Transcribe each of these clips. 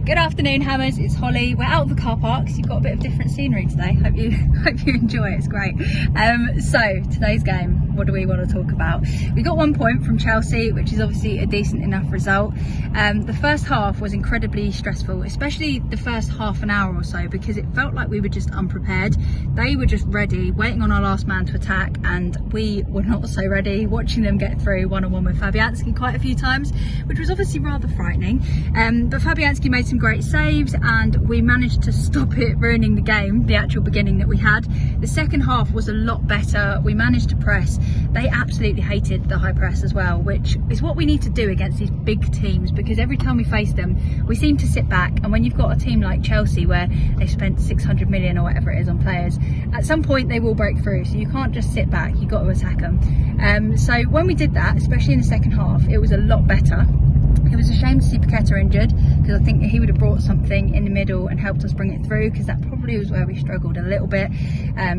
Good afternoon, Hammers. It's Holly. We're out of the car park, so you've got a bit of different scenery today. Hope you enjoy it. It's great. So today's game, what do we want to talk about? We got 1 point from Chelsea, which is obviously a decent enough result. The first half was incredibly stressful, especially the first half an hour or so, because it felt like we were just unprepared. They were just ready, waiting on our last man to attack, and we were not so ready, watching them get through one-on-one with Fabianski quite a few times, which was obviously rather frightening. But Fabianski made some great saves and we managed to stop it ruining the game, the actual beginning that we had. The second half was a lot better. We managed to press. They absolutely hated the high press as well, which is what we need to do against these big teams, because every time we face them we seem to sit back, and when you've got a team like Chelsea where they've spent 600 million or whatever it is on players, at some point they will break through, so you can't just sit back, you've got to attack them. So when we did that, especially in the second half, it was a lot better. It was a shame to see Paqueta injured, because I think he would have brought something in the middle and helped us bring it through, because that probably was where we struggled a little bit,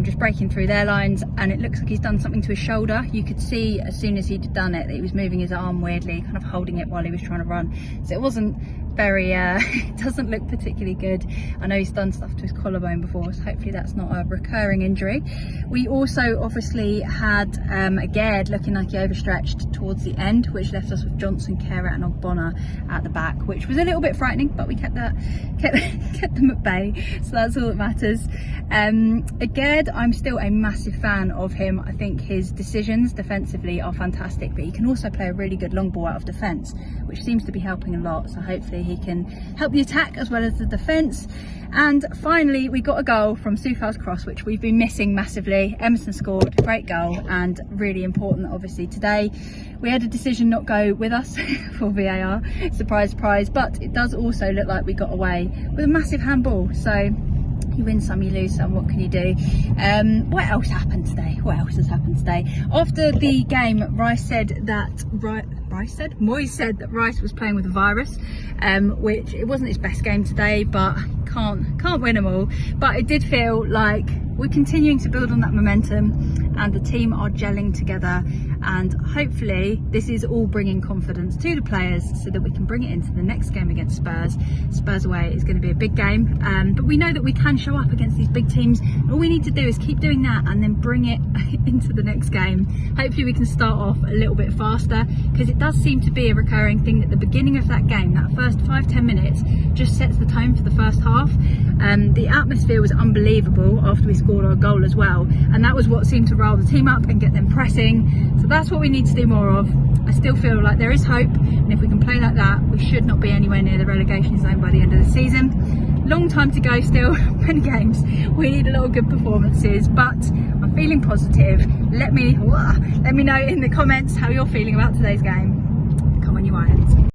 just breaking through their lines. And it looks like he's done something to his shoulder. You could see as soon as he'd done it that he was moving his arm weirdly, kind of holding it while he was trying to run. So it wasn't very, it doesn't look particularly good. I know he's done stuff to his collarbone before, so hopefully that's not a recurring injury. We also obviously had Agard looking like he overstretched towards the end, which left us with Johnson, Kehrer and Ogbonna at the back, which was a little bit frightening, but we kept them at bay, so that's all that matters. Agard, I'm still a massive fan of him. I think his decisions defensively are fantastic, but he can also play a really good long ball out of defence, which seems to be helping a lot, so hopefully he can help the attack as well as the defence. And finally we got a goal from Soufal's cross, which we've been missing massively. Emerson scored, great goal, and really important obviously today. We had a decision not go with us for VAR, surprise surprise, but it does also look like we got away with a massive handball, so you win some, you lose some, what can you do? What else happened today? What else has happened today? After the game, Moyes said that Rice was playing with a virus, which it wasn't his best game today, but can't win them all. But it did feel like we're continuing to build on that momentum and the team are gelling together, and hopefully this is all bringing confidence to the players so that we can bring it into the next game against Spurs. Spurs away is going to be a big game, but we know that we can show up against these big teams. All we need to do is keep doing that and then bring it into the next game. Hopefully we can start off a little bit faster, because it does seem to be a recurring thing that the beginning of that game, that first 5-10 minutes, just sets the tone for the first half. The atmosphere was unbelievable after we scored our goal as well, and that was what seemed to rile the team up and get them pressing. So that's what we need to do more of. I still feel like there is hope, and if we can play like that, we should not be anywhere near the relegation zone by the end of the season. Long time to go still, many games. We need a lot of good performances, but I'm feeling positive. Let me know in the comments how you're feeling about today's game. Come on, you Irons.